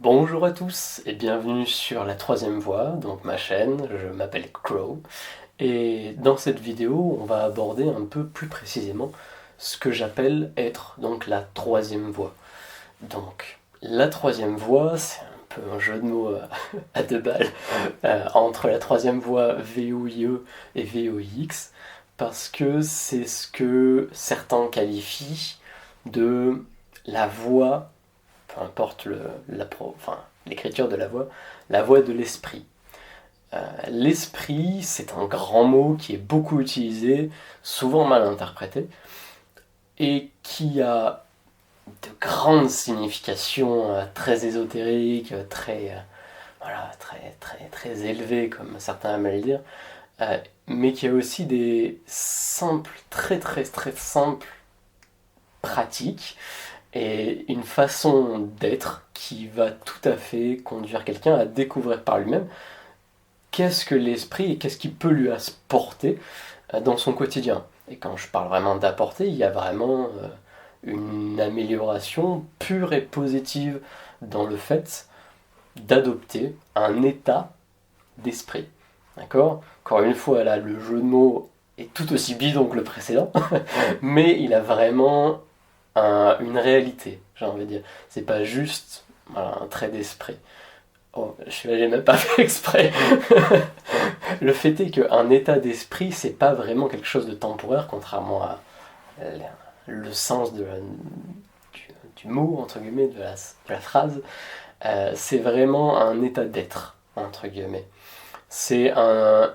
Bonjour à tous et bienvenue sur la troisième voie, donc ma chaîne, je m'appelle Crow, et dans cette vidéo on va aborder un peu plus précisément ce que j'appelle être donc la troisième voie. Donc la troisième voie, c'est un peu un jeu de mots à deux balles entre la troisième voie VOIE et VOIX, parce que c'est ce que certains qualifient de la voie, peu importe l'écriture de la voix de l'esprit. L'esprit, c'est un grand mot qui est beaucoup utilisé, souvent mal interprété, et qui a de grandes significations très ésotériques, très élevées, comme certains aiment le dire, mais qui a aussi des simples, très simples pratiques et une façon d'être qui va tout à fait conduire quelqu'un à découvrir par lui-même qu'est-ce que l'esprit et qu'est-ce qui peut lui apporter dans son quotidien. Et quand je parle vraiment d'apporter, il y a vraiment une amélioration pure et positive dans le fait d'adopter un état d'esprit. D'accord? Encore une fois, là, le jeu de mots est tout aussi bidon que le précédent, mais il a vraiment une réalité, j'ai envie de dire. C'est pas juste un trait d'esprit. Oh, j'ai même pas fait exprès. Le fait est qu'un état d'esprit, c'est pas vraiment quelque chose de temporaire, contrairement à le sens du mot, entre guillemets, de la phrase. C'est vraiment un état d'être, entre guillemets. C'est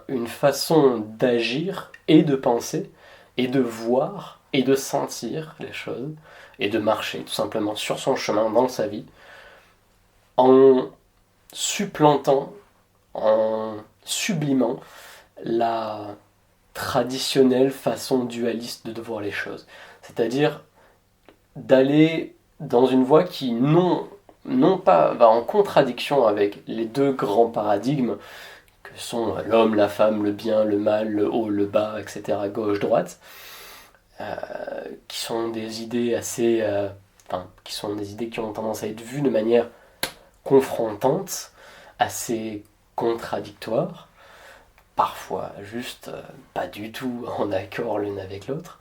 une façon d'agir et de penser et de voir et de sentir les choses et de marcher tout simplement sur son chemin dans sa vie en supplantant, en sublimant la traditionnelle façon dualiste de voir les choses. C'est-à-dire d'aller dans une voie qui non pas va en contradiction avec les deux grands paradigmes que sont l'homme, la femme, le bien, le mal, le haut, le bas, etc., gauche-droite, qui sont des idées qui sont des idées qui ont tendance à être vues de manière confrontante, assez contradictoire, parfois juste pas du tout en accord l'une avec l'autre.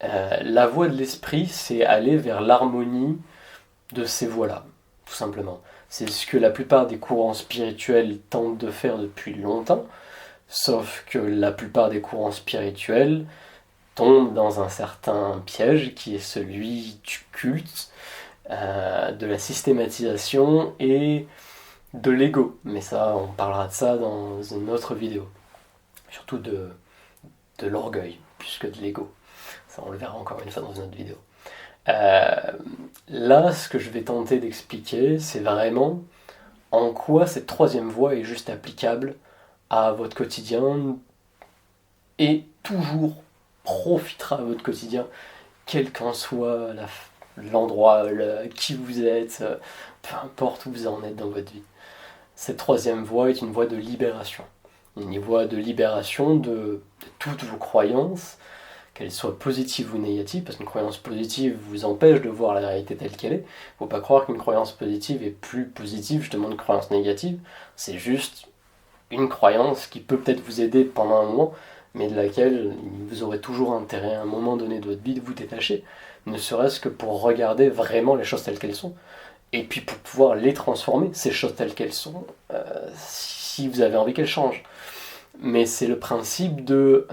La voie de l'esprit, c'est aller vers l'harmonie de ces voies-là, tout simplement. C'est ce que la plupart des courants spirituels tentent de faire depuis longtemps, sauf que la plupart des courants spirituels tombent dans un certain piège qui est celui du culte, de la systématisation et de l'ego. Mais ça, on parlera de ça dans une autre vidéo. Surtout de l'orgueil, plus que de l'ego. Ça, on le verra encore une fois dans une autre vidéo. Là, ce que je vais tenter d'expliquer, c'est vraiment en quoi cette troisième voie est juste applicable à votre quotidien et toujours profitera à votre quotidien, quel qu'en soit l'endroit, qui vous êtes, peu importe où vous en êtes dans votre vie. Cette troisième voie est une voie de libération. Une voie de libération de toutes vos croyances, qu'elles soient positives ou négatives, parce qu'une croyance positive vous empêche de voir la réalité telle qu'elle est. Il ne faut pas croire qu'une croyance positive est plus positive justement qu'une croyance négative. C'est juste une croyance qui peut peut-être vous aider pendant un moment, mais de laquelle vous aurez toujours intérêt à un moment donné de votre vie de vous détacher, ne serait-ce que pour regarder vraiment les choses telles qu'elles sont, et puis pour pouvoir les transformer, ces choses telles qu'elles sont, si vous avez envie qu'elles changent. Mais c'est le principe de...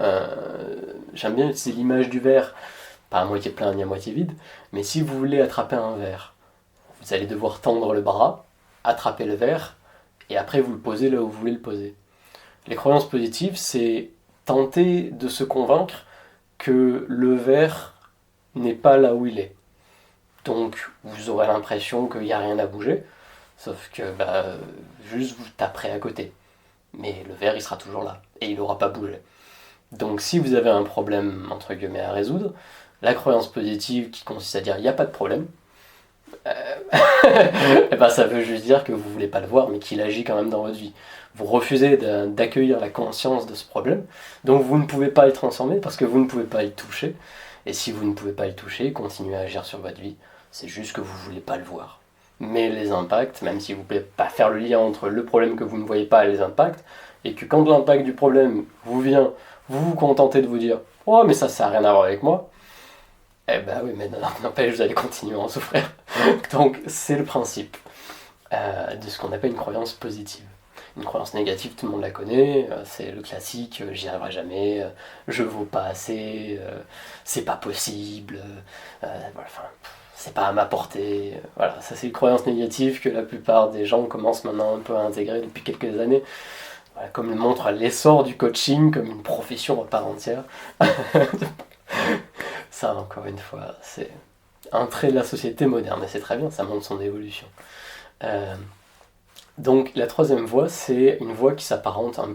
j'aime bien utiliser l'image du verre, pas à moitié plein ni à moitié vide, mais si vous voulez attraper un verre, vous allez devoir tendre le bras, attraper le verre, et après vous le posez là où vous voulez le poser. Les croyances positives, c'est tenter de se convaincre que le verre n'est pas là où il est. Donc vous aurez l'impression qu'il n'y a rien à bouger, sauf que juste vous taperez à côté. Mais le verre il sera toujours là, et il n'aura pas bougé. Donc si vous avez un problème entre guillemets à résoudre, la croyance positive qui consiste à dire il n'y a pas de problème, ça veut juste dire que vous ne voulez pas le voir mais qu'il agit quand même dans votre vie. Vous refusez d'accueillir la conscience de ce problème, donc vous ne pouvez pas le transformer parce que vous ne pouvez pas le toucher. Et si vous ne pouvez pas le toucher, continuez à agir sur votre vie. C'est juste que vous ne voulez pas le voir. mais les impacts, même si vous ne pouvez pas faire le lien entre le problème que vous ne voyez pas et les impacts, et que quand l'impact du problème vous vient, vous vous contentez de vous dire « Oh, mais ça n'a rien à voir avec moi », eh ben oui, mais n'empêche, vous allez continuer à en souffrir. Donc c'est le principe de ce qu'on appelle une croyance positive. Une croyance négative, tout le monde la connaît, c'est le classique, j'y arriverai jamais, je vaux pas assez, c'est pas possible, voilà, enfin, c'est pas à ma portée. Voilà, ça c'est une croyance négative que la plupart des gens commencent maintenant un peu à intégrer depuis quelques années. Voilà, comme le montre l'essor du coaching comme une profession à part entière. Ça, encore une fois, c'est un trait de la société moderne, et c'est très bien, ça montre son évolution. Donc la troisième voie, c'est une voie qui s'apparente un peu